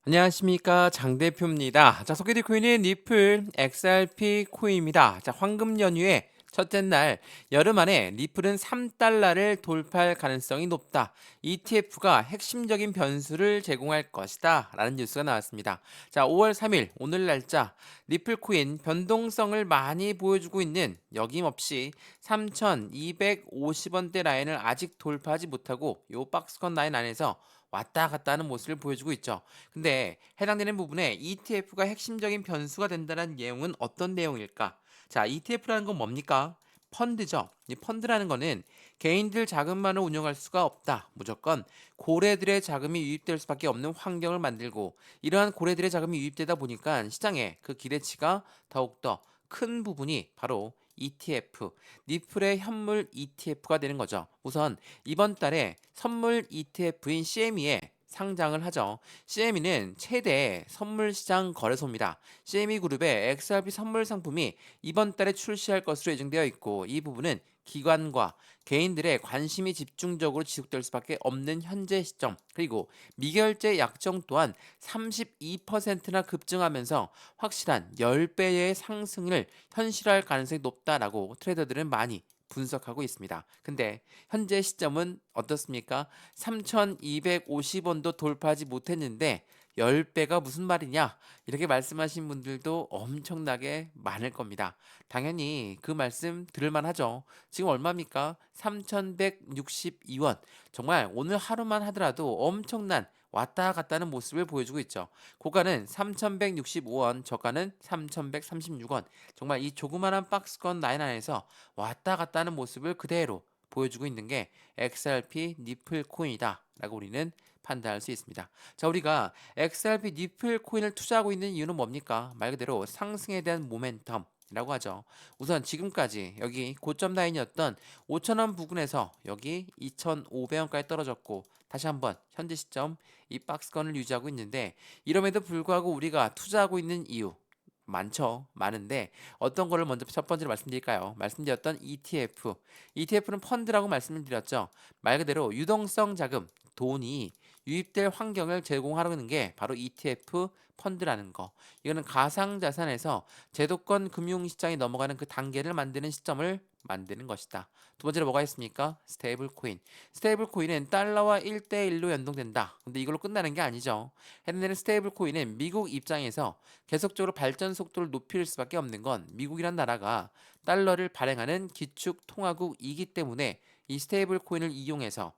안녕하십니까 장 대표입니다. 자, 소개될 코인은 리플 XRP 코인입니다. 자, 황금 연휴의 첫째 날 열흘 만에 리플은 3달러를 돌파할 가능성이 높다. ETF가 핵심적인 변수를 제공할 것이다 라는 뉴스가 나왔습니다. 자, 5월 3일 오늘 날짜 리플 코인 변동성을 많이 보여주고 있는 여김없이 3,250원대 라인을 아직 돌파하지 못하고 요 박스권 라인 안에서 왔다 갔다 하는 모습을 보여주고 있죠. 근데 해당되는 부분에 ETF가 핵심적인 변수가 된다는 내용은 어떤 내용일까? 자, ETF라는 건 뭡니까? 펀드죠. 이 펀드라는 거는 개인들 자금만을 운영할 수가 없다. 무조건 고래들의 자금이 유입될 수밖에 없는 환경을 만들고 이러한 고래들의 자금이 유입되다 보니까 시장에 그 기대치가 더욱더 큰 부분이 바로 ETF, 리플의 현물 ETF가 되는 거죠. 우선 이번 달에 선물 ETF인 CME에 상장을 하죠. CME는 최대 선물 시장 거래소입니다. CME 그룹의 XRP 선물 상품이 이번 달에 출시할 것으로 예정되어 있고 이 부분은 기관과 개인들의 관심이 집중적으로 지속될 수밖에 없는 현재 시점 그리고 미결제 약정 또한 32%나 급증하면서 확실한 10배의 상승을 현실화할 가능성이 높다라고 트레이더들은 많이 분석하고 있습니다. 근데 현재 시점은 어떻습니까? 3,250원도 돌파하지 못했는데 10배가 무슨 말이냐? 이렇게 말씀하신 분들도 엄청나게 많을 겁니다. 당연히 그 말씀 들을만 하죠. 지금 얼마입니까? 3,162원. 정말 오늘 하루만 하더라도 엄청난 왔다 갔다 하는 모습을 보여주고 있죠. 고가는 3,165원, 저가는 3,136원. 정말 이 조그마한 박스권 라인 안에서 왔다 갔다 하는 모습을 그대로 보여주고 있는 게 XRP 니플 코인이다 라고 우리는 판단할 수 있습니다. 자, 우리가 XRP 니플 코인을 투자하고 있는 이유는 뭡니까? 말 그대로 상승에 대한 모멘텀 라고 하죠. 우선 지금까지 여기 고점 라인이었던 5,000원 부근에서 여기 2,500원까지 떨어졌고 다시 한번 현재 시점 이 박스권을 유지하고 있는데 이럼에도 불구하고 우리가 투자하고 있는 이유 많죠. 많은데 어떤 거를 먼저 첫 번째로 말씀드릴까요? 말씀드렸던 ETF. ETF는 펀드라고 말씀을 드렸죠. 말 그대로 유동성 자금, 돈이 유입될 환경을 제공하는 게 바로 ETF 펀드라는 거. 이거는 가상자산에서 제도권 금융시장에 넘어가는 그 단계를 만드는 시점을 만드는 것이다. 두 번째로 뭐가 있습니까? 스테이블 코인. 스테이블 코인은 달러와 1대1로 연동된다. 근데 이걸로 끝나는 게 아니죠. 해당되는 스테이블 코인은 미국 입장에서 계속적으로 발전 속도를 높일 수밖에 없는 건 미국이란 나라가 달러를 발행하는 기축 통화국이기 때문에 이 스테이블 코인을 이용해서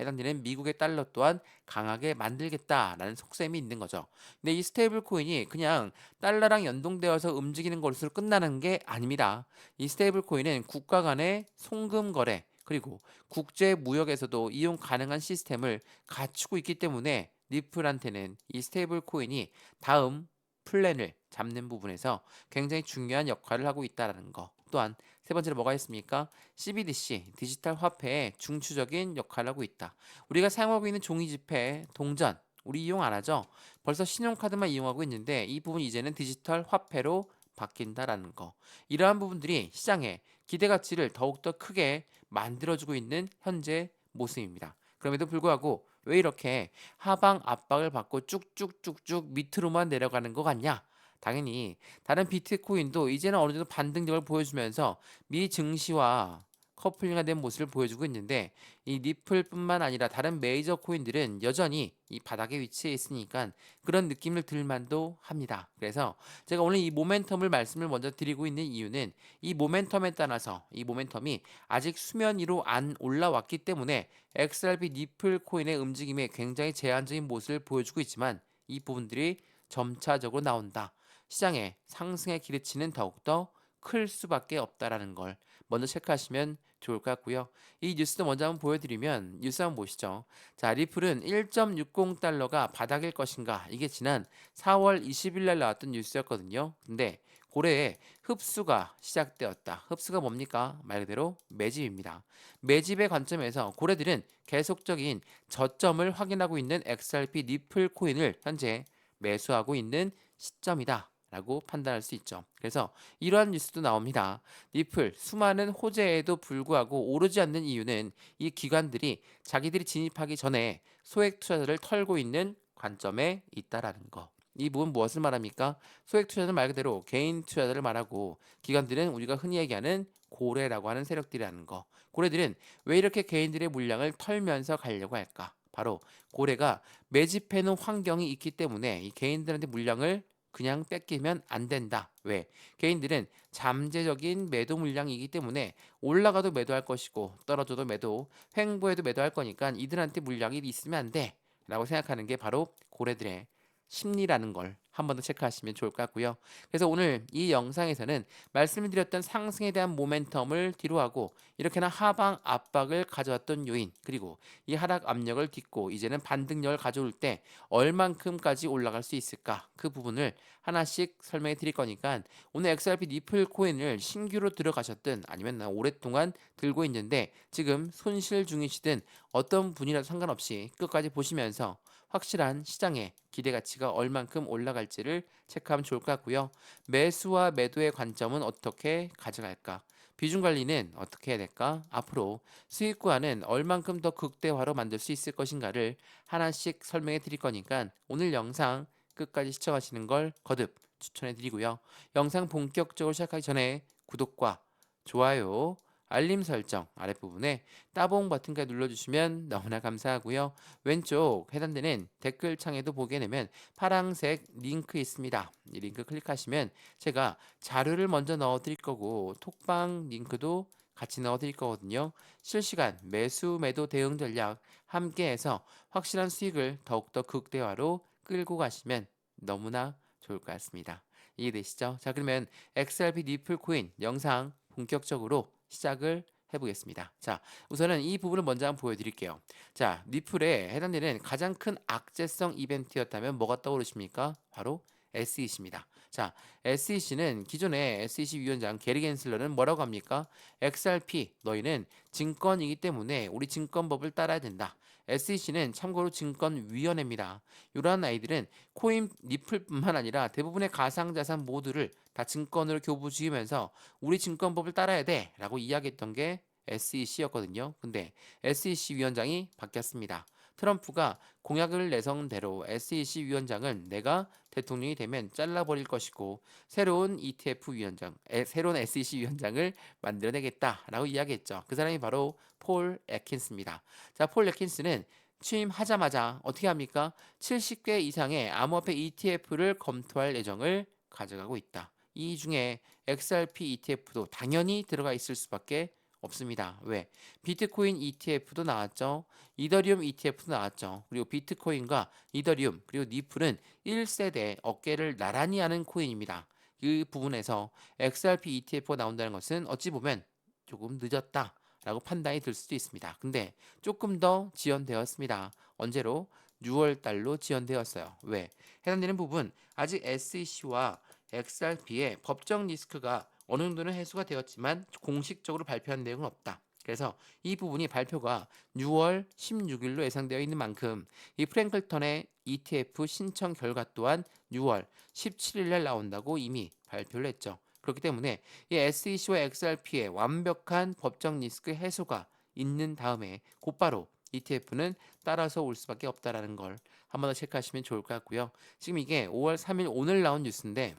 해당되는 미국의 달러 또한 강하게 만들겠다라는 속셈이 있는 거죠. 근데 이 스테이블 코인이 그냥 달러랑 연동되어서 움직이는 것으로 끝나는 게 아닙니다. 이 스테이블 코인은 국가 간의 송금 거래 그리고 국제 무역에서도 이용 가능한 시스템을 갖추고 있기 때문에 리플한테는 이 스테이블 코인이 다음 플랜을 잡는 부분에서 굉장히 중요한 역할을 하고 있다는 거. 또한 세 번째로 뭐가 있습니까? CBDC, 디지털 화폐의 중추적인 역할을 하고 있다. 우리가 사용하고 있는 종이 지폐, 동전, 우리 이용 안 하죠? 벌써 신용카드만 이용하고 있는데 이 부분 이제는 디지털 화폐로 바뀐다라는 거. 이러한 부분들이 시장에 기대 가치를 더욱더 크게 만들어주고 있는 현재 모습입니다. 그럼에도 불구하고 왜 이렇게 하방 압박을 받고 쭉쭉쭉쭉 밑으로만 내려가는 것 같냐? 당연히 다른 비트코인도 이제는 어느 정도 반등력을 보여주면서 미 증시와 커플링화 된 모습을 보여주고 있는데 이 리플뿐만 아니라 다른 메이저 코인들은 여전히 이 바닥에 위치해 있으니까 그런 느낌을 들만도 합니다. 그래서 제가 오늘 이 모멘텀을 말씀을 먼저 드리고 있는 이유는 이 모멘텀에 따라서 이 모멘텀이 아직 수면 위로 안 올라왔기 때문에 XRP 니플 코인의 움직임에 굉장히 제한적인 모습을 보여주고 있지만 이 부분들이 점차적으로 나온다. 시장의 상승의 기대치는 더욱더 클 수밖에 없다라는 걸 먼저 체크하시면 좋을 것 같고요. 이 뉴스도 먼저 한번 보여드리면 뉴스 한번 보시죠. 자, 리플은 1.60달러가 바닥일 것인가? 이게 지난 4월 20일 날 나왔던 뉴스였거든요. 근데 고래에 흡수가 시작되었다. 흡수가 뭡니까? 말 그대로 매집입니다. 매집의 관점에서 고래들은 계속적인 저점을 확인하고 있는 XRP 니플 코인을 현재 매수하고 있는 시점이다. 라고 판단할 수 있죠. 그래서 이러한 뉴스도 나옵니다. 리플 수많은 호재에도 불구하고 오르지 않는 이유는 이 기관들이 자기들이 진입하기 전에 소액 투자자를 털고 있는 관점에 있다라는 거. 이 부분 무엇을 말합니까? 소액 투자는 말 그대로 개인 투자자를 말하고 기관들은 우리가 흔히 얘기하는 고래라고 하는 세력들이라는 거. 고래들은 왜 이렇게 개인들의 물량을 털면서 가려고 할까? 바로 고래가 매집해놓은 환경이 있기 때문에 이 개인들한테 물량을 그냥 뺏기면 안 된다. 왜? 개인들은 잠재적인 매도 물량이기 때문에 올라가도 매도할 것이고 떨어져도 매도, 횡보해도 매도할 거니까 이들한테 물량이 있으면 안 돼. 라고 생각하는 게 바로 고래들의 심리라는 걸 한 번 더 체크하시면 좋을 것 같고요. 그래서 오늘 이 영상에서는 말씀드렸던 상승에 대한 모멘텀을 뒤로하고 이렇게나 하방 압박을 가져왔던 요인 그리고 이 하락 압력을 딛고 이제는 반등력을 가져올 때 얼만큼까지 올라갈 수 있을까 그 부분을 하나씩 설명해 드릴 거니까 오늘 XRP 니플 코인을 신규로 들어가셨든 아니면 나 오랫동안 들고 있는데 지금 손실 중이시든 어떤 분이라도 상관없이 끝까지 보시면서 확실한 시장의 기대 가치가 얼만큼 올라갈지를 체크하면 좋을 것 같고요. 매수와 매도의 관점은 어떻게 가져갈까? 비중 관리는 어떻게 해야 될까? 앞으로 수익 구간은 얼만큼 더 극대화로 만들 수 있을 것인가를 하나씩 설명해 드릴 거니까 오늘 영상 끝까지 시청하시는 걸 거듭 추천해 드리고요. 영상 본격적으로 시작하기 전에 구독과 좋아요, 알림 설정 아랫부분에 따봉 버튼까지 눌러주시면 너무나 감사하고요. 왼쪽 해당되는 댓글창에도 보게 되면 파란색 링크 있습니다. 이 링크 클릭하시면 제가 자료를 먼저 넣어 드릴 거고 톡방 링크도 같이 넣어 드릴 거거든요. 실시간 매수 매도 대응 전략 함께해서 확실한 수익을 더욱더 극대화로 끌고 가시면 너무나 좋을 것 같습니다. 이해되시죠? 자, 그러면 XRP 니플 코인 영상 본격적으로 시작을 해보겠습니다. 자, 우선은 이 부분을 먼저 한번 보여드릴게요. 자, 니플에 해당되는 가장 큰 악재성 이벤트였다면 뭐가 떠오르십니까? 바로 SEC입니다. 자, SEC는 기존의 SEC 위원장 게리 겐슬러는 뭐라고 합니까? XRP 너희는 증권이기 때문에 우리 증권법을 따라야 된다. SEC는 참고로 증권위원회입니다. 이러한 아이들은 코인 니플뿐만 아니라 대부분의 가상자산 모두를 다 증권으로 교부지으면서 우리 증권법을 따라야 돼 라고 이야기했던 게 SEC였거든요. 근데 SEC 위원장이 바뀌었습니다. 트럼프가 공약을 내선 대로 SEC 위원장은 내가 대통령이 되면 잘라버릴 것이고 새로운 ETF 위원장, 새로운 SEC 위원장을 만들어내겠다라고 이야기했죠. 그 사람이 바로 폴 애킨스입니다. 자, 폴 애킨스는 취임하자마자 어떻게 합니까? 70개 이상의 암호화폐 ETF를 검토할 예정을 가져가고 있다. 이 중에 XRP ETF도 당연히 들어가 있을 수밖에 없습니다. 왜? 비트코인 ETF도 나왔죠. 이더리움 ETF도 나왔죠. 그리고 비트코인과 이더리움 그리고 니플은 1세대 어깨를 나란히 하는 코인입니다. 그 부분에서 XRP ETF가 나온다는 것은 어찌 보면 조금 늦었다. 라고 판단이 들 수도 있습니다. 근데 조금 더 지연되었습니다. 언제로? 6월 달로 지연되었어요. 왜? 해당되는 부분 아직 SEC와 XRP의 법적 리스크가 어느 정도는 해소가 되었지만 공식적으로 발표한 내용은 없다. 그래서 이 부분이 발표가 6월 16일로 예상되어 있는 만큼 이 프랭클턴의 ETF 신청 결과 또한 6월 17일 날 나온다고 이미 발표를 했죠. 그렇기 때문에 이 SEC와 XRP의 완벽한 법적 리스크 해소가 있는 다음에 곧바로 ETF는 따라서 올 수밖에 없다라는 걸 한 번 더 체크하시면 좋을 것 같고요. 지금 이게 5월 3일 오늘 나온 뉴스인데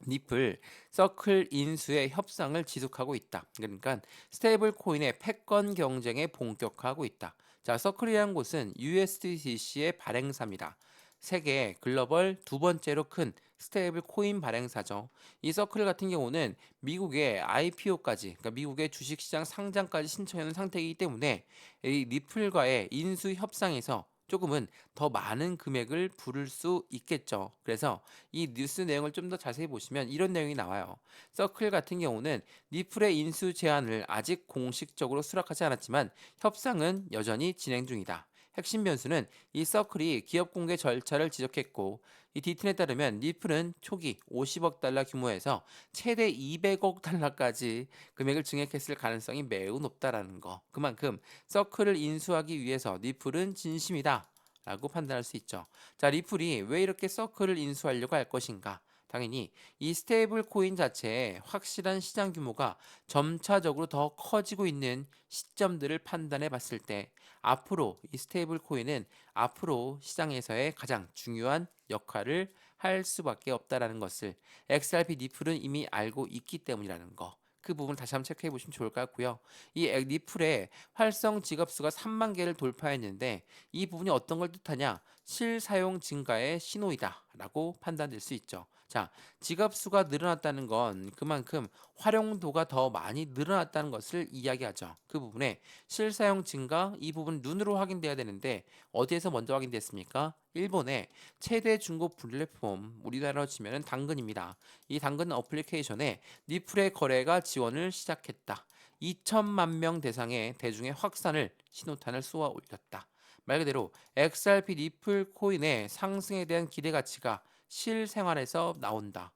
니플 서클 인수의 협상을 지속하고 있다. 그러니까 스테이블 코인의 패권 경쟁에 본격화하고 있다. 자, 서클이라는 곳은 USDC의 발행사입니다. 세계 글로벌 두 번째로 큰 스테이블 코인 발행사죠. 이 서클 같은 경우는 미국의 IPO까지, 그러니까 미국의 주식시장 상장까지 신청하는 상태이기 때문에 이 니플과의 인수 협상에서 조금은 더 많은 금액을 부를 수 있겠죠. 그래서 이 뉴스 내용을 좀 더 자세히 보시면 이런 내용이 나와요. 서클 같은 경우는 니플의 인수 제안을 아직 공식적으로 수락하지 않았지만 협상은 여전히 진행 중이다. 핵심 변수는 이 서클이 기업 공개 절차를 지적했고 이 디튼에 따르면 니플은 초기 50억 달러 규모에서 최대 200억 달러까지 금액을 증액했을 가능성이 매우 높다라는 거. 그만큼 서클을 인수하기 위해서 니플은 진심이다 라고 판단할 수 있죠. 자, 리플이 왜 이렇게 서클을 인수하려고 할 것인가? 당연히 이 스테이블 코인 자체의 확실한 시장 규모가 점차적으로 더 커지고 있는 시점들을 판단해 봤을 때 앞으로 이 스테이블 코인은 앞으로 시장에서의 가장 중요한 역할을 할 수밖에 없다라는 것을 XRP 니플은 이미 알고 있기 때문이라는 거. 그 부분 다시 한번 체크해 보시면 좋을 것 같고요. 이 니플의 활성 지갑수가 3만 개를 돌파했는데 이 부분이 어떤 걸 뜻하냐? 실사용 증가의 신호이다라고 판단될 수 있죠. 자, 지갑 수가 늘어났다는 건 그만큼 활용도가 더 많이 늘어났다는 것을 이야기하죠. 그 부분에 실사용 증가 이 부분 눈으로 확인돼야 되는데 어디에서 먼저 확인됐습니까? 일본의 최대 중고 플랫폼 우리나라로 치면은 당근입니다. 이 당근 어플리케이션에 니플의 거래가 지원을 시작했다. 2천만 명 대상의 대중의 확산을 신호탄을 쏘아 올렸다. 말 그대로 XRP 리플 코인의 상승에 대한 기대 가치가 실생활에서 나온다.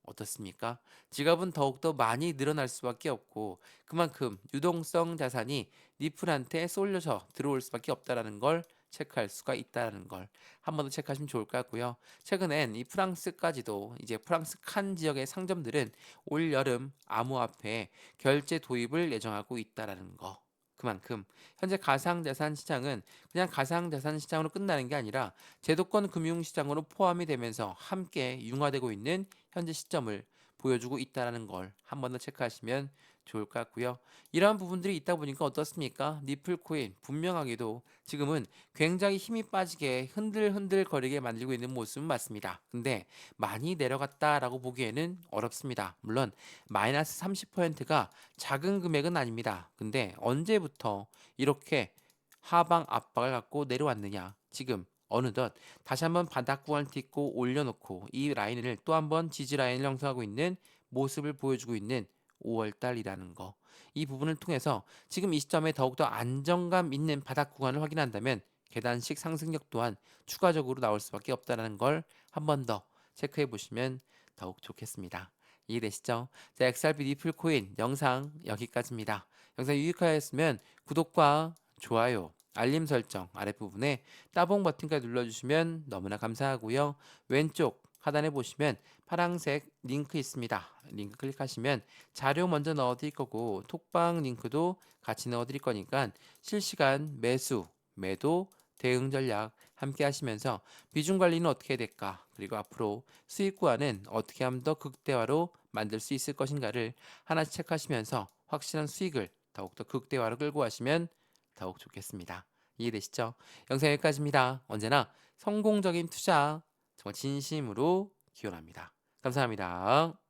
어떻습니까? 지갑은 더욱더 많이 늘어날 수밖에 없고 그만큼 유동성 자산이 리플한테 쏠려서 들어올 수밖에 없다라는 걸 체크할 수가 있다는 걸 한 번 더 체크하시면 좋을 것 같고요. 최근엔 이 프랑스까지도 이제 프랑스 칸 지역의 상점들은 올 여름 암호화폐 결제 도입을 예정하고 있다라는 거. 그만큼 현재 가상자산 시장은 그냥 가상자산 시장으로 끝나는 게 아니라 제도권 금융시장으로 포함이 되면서 함께 융화되고 있는 현재 시점을 보여주고 있다는 걸 한 번 더 체크하시면 좋을 것 같고요. 이러한 부분들이 있다 보니까 어떻습니까? 니플 코인 분명하게도 지금은 굉장히 힘이 빠지게 흔들흔들 거리게 만들고 있는 모습은 맞습니다. 근데 많이 내려갔다라고 보기에는 어렵습니다. 물론 마이너스 30%가 작은 금액은 아닙니다. 근데 언제부터 이렇게 하방 압박을 갖고 내려왔느냐? 지금 어느덧 다시 한번 바닥 구간을 딛고 올려놓고 이 라인을 또 한번 지지 라인을 형성하고 있는 모습을 보여주고 있는 5월달이라는 거. 이 부분을 통해서 지금 이 시점에 더욱더 안정감 있는 바닥 구간을 확인한다면 계단식 상승력 또한 추가적으로 나올 수밖에 없다는 걸 한 번 더 체크해 보시면 더욱 좋겠습니다. 이해되시죠? 자, XRP 리플 코인 영상 여기까지입니다. 영상 유익하였으면 구독과 좋아요, 알림 설정 아랫부분에 따봉 버튼까지 눌러주시면 너무나 감사하고요. 왼쪽 하단에 보시면 파란색 링크 있습니다. 링크 클릭하시면 자료 먼저 넣어드릴 거고 톡방 링크도 같이 넣어드릴 거니까 실시간 매수, 매도, 대응 전략 함께 하시면서 비중 관리는 어떻게 될까? 그리고 앞으로 수익 구간은 어떻게 하면 더 극대화로 만들 수 있을 것인가를 하나씩 체크하시면서 확실한 수익을 더욱더 극대화로 끌고 가시면 더욱 좋겠습니다. 이해되시죠? 영상 여기까지입니다. 언제나 성공적인 투자 정말 진심으로 기원합니다. 감사합니다.